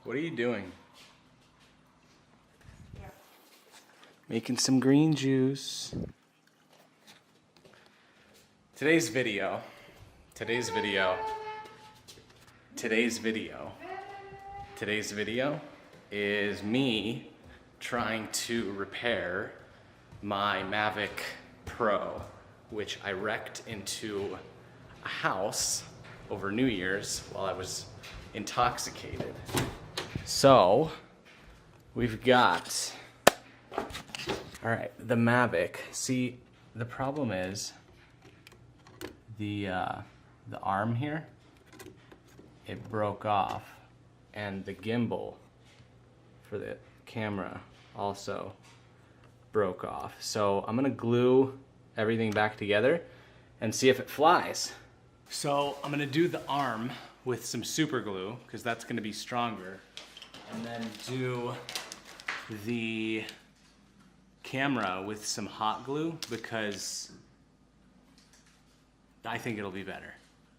What are you doing? Making some green juice. Today's video is me trying to repair my Mavic Pro, which I wrecked into a house over New Year's while I was intoxicated. So, we've got, all right, the Mavic. See, the problem is the arm here, it broke off, and the gimbal for the camera also broke off. So I'm gonna glue everything back together and see if it flies. So I'm gonna do the arm with some super glue because that's gonna be stronger, and then do the camera with some hot glue because I think it'll be better.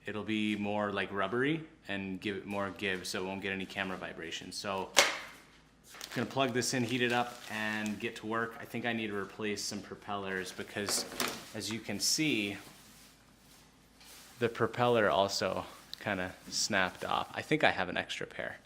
It'll be more like rubbery and give it more give so it won't get any camera vibrations. So I'm gonna plug this in, heat it up, and get to work. I think I need to replace some propellers because, as you can see, the propeller also kind of snapped off. I think I have an extra pair.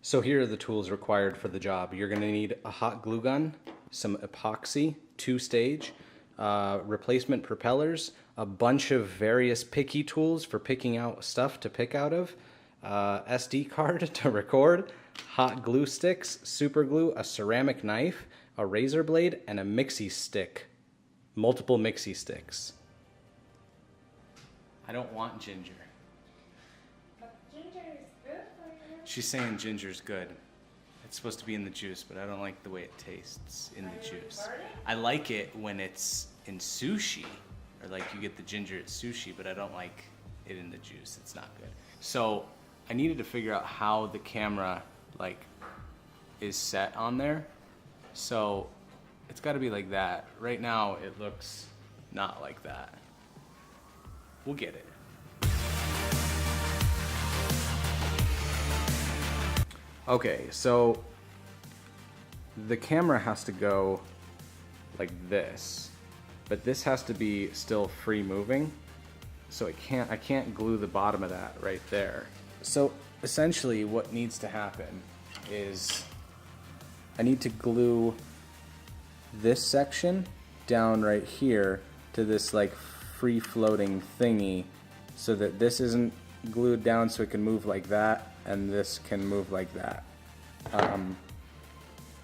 So here are the tools required for the job. You're gonna need a hot glue gun, some epoxy, 2-stage, replacement propellers, a bunch of various picky tools for picking out stuff to pick out of, SD card to record, hot glue sticks, super glue, a ceramic knife, a razor blade, and a mixie stick. Multiple mixie sticks. I don't want ginger. But ginger is good for you. She's saying ginger's good. It's supposed to be in the juice, but I don't like the way it tastes in the juice. I like it when it's in sushi, or like you get the ginger at sushi, but I don't like it in the juice. It's not good. So I needed to figure out how the camera is set on there. So it's got to be like that. Right now it looks not like that. We'll get it. Okay, so the camera has to go like this, but this has to be still free moving. So I can't glue the bottom of that right there. So essentially what needs to happen is I need to glue this section down right here to this like free floating thingy so that this isn't glued down so it can move like that and this can move like that.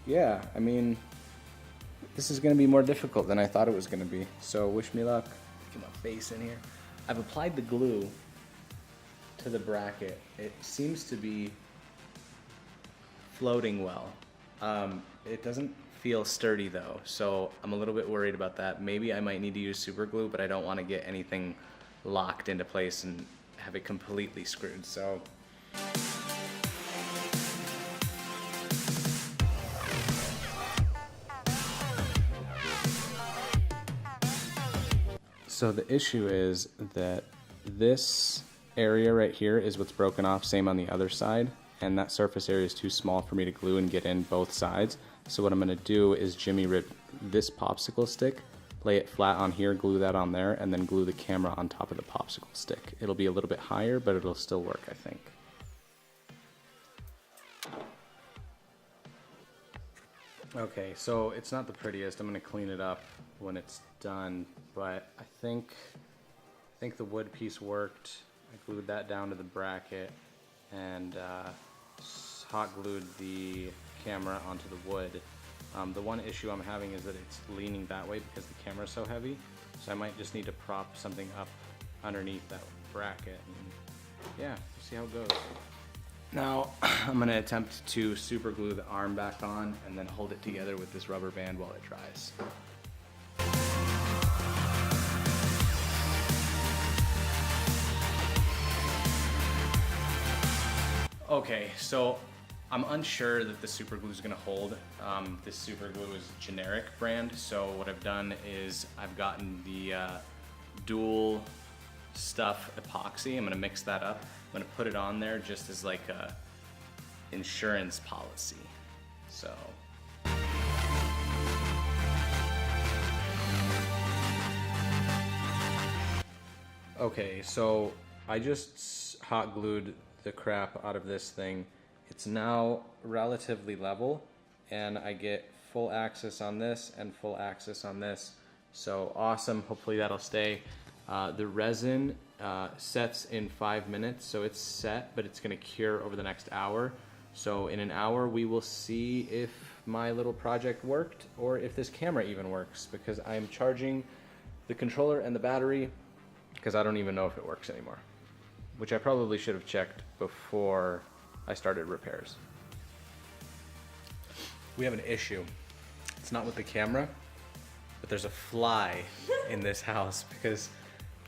Yeah, I mean, this is gonna be more difficult than I thought it was gonna be, so wish me luck. Get my face in here. I've applied the glue to the bracket. It seems to be floating well. It doesn't feel sturdy though, so I'm a little bit worried about that. Maybe I might need to use super glue, but I don't want to get anything locked into place and have it completely screwed, so. So the issue is that this area right here is what's broken off, same on the other side, and that surface area is too small for me to glue and get in both sides. So what I'm gonna do is jimmy rip this popsicle stick, lay it flat on here, glue that on there, and then glue the camera on top of the popsicle stick. It'll be a little bit higher, but it'll still work, I think. Okay, so it's not the prettiest. I'm gonna clean it up when it's done, but I think the wood piece worked. I glued that down to the bracket and hot glued the camera onto the wood. The one issue I'm having is that it's leaning that way because the camera's so heavy, so I might just need to prop something up underneath that bracket, and yeah, we'll see how it goes. Now I'm going to attempt to super glue the arm back on and then hold it together with this rubber band while it dries. Okay, so I'm unsure that the super glue is going to hold. This super glue is generic brand, so what I've done is I've gotten the dual stuff epoxy. I'm going to mix that up. I'm going to put it on there just as like insurance policy. So. Okay, so I just hot glued the crap out of this thing. It's now relatively level, and I get full access on this and full access on this. So awesome, hopefully that'll stay. The resin sets in 5 minutes, so it's set, but it's gonna cure over the next hour. So in an hour, we will see if my little project worked or if this camera even works, because I'm charging the controller and the battery because I don't even know if it works anymore, which I probably should have checked before I started repairs. We have an issue. It's not with the camera, but there's a fly in this house because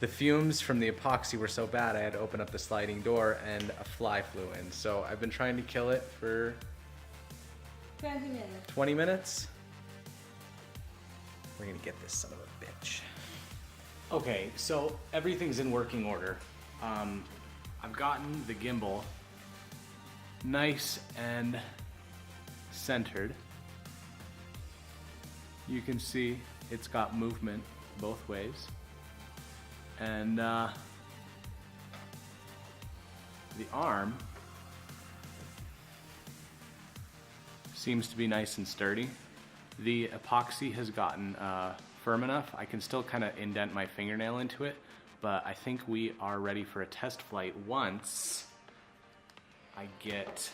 the fumes from the epoxy were so bad I had to open up the sliding door and a fly flew in. So I've been trying to kill it for 20 minutes. 20 minutes. We're gonna get this son of a bitch. Okay, so everything's in working order. I've gotten the gimbal nice and centered. You can see it's got movement both ways. And the arm seems to be nice and sturdy. The epoxy has gotten firm enough. I can still kind of indent my fingernail into it, but I think we are ready for a test flight once I get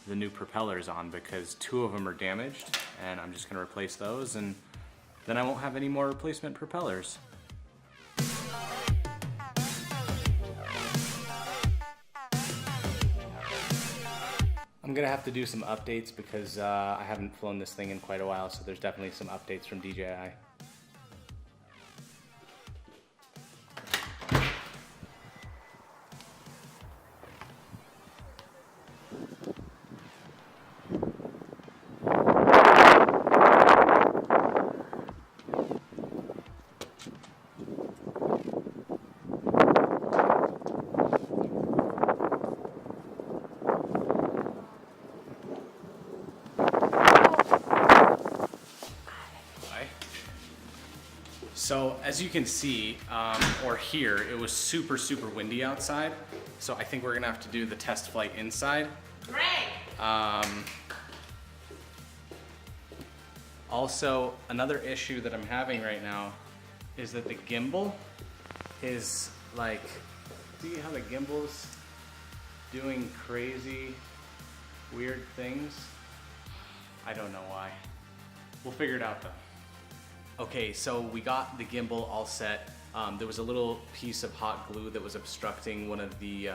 the new propellers on, because 2 of them are damaged and I'm just gonna replace those, and then I won't have any more replacement propellers. I'm gonna have to do some updates because I haven't flown this thing in quite a while, so there's definitely some updates from DJI. So as you can see, or hear, it was super, super windy outside. So I think we're gonna have to do the test flight inside. Great! Also, another issue that I'm having right now is that the gimbal is like, see how the gimbal's doing crazy, weird things? I don't know why. We'll figure it out though. Okay, so we got the gimbal all set. There was a little piece of hot glue that was obstructing one of the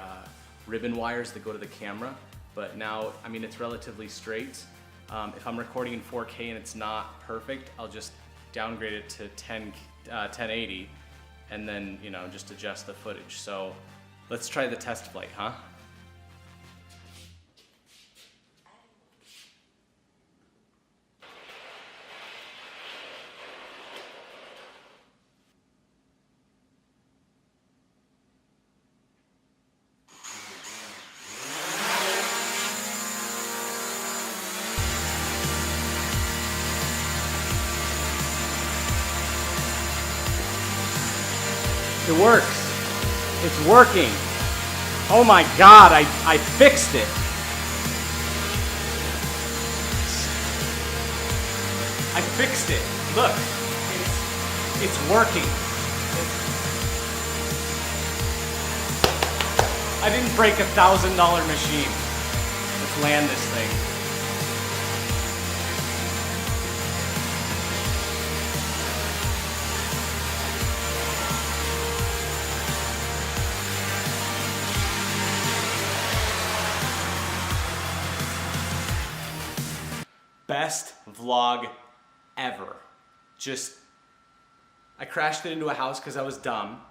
ribbon wires that go to the camera, but now, I mean, it's relatively straight. If I'm recording in 4K and it's not perfect, I'll just downgrade it to 1080 and then, you know, just adjust the footage. So let's try the test flight, huh? It works. It's working. Oh my God, I fixed it. I fixed it. Look, it's working. I didn't break $1,000 machine. Let's land this thing. Best vlog ever. Just, I crashed it into a house because I was dumb.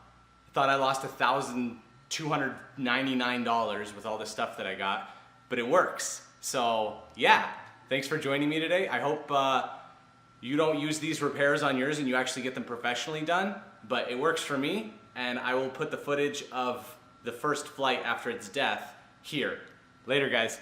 Thought I lost $1,299 with all the stuff that I got, but it works. So yeah, thanks for joining me today. I hope you don't use these repairs on yours and you actually get them professionally done, but it works for me, and I will put the footage of the first flight after its death here. Later, guys.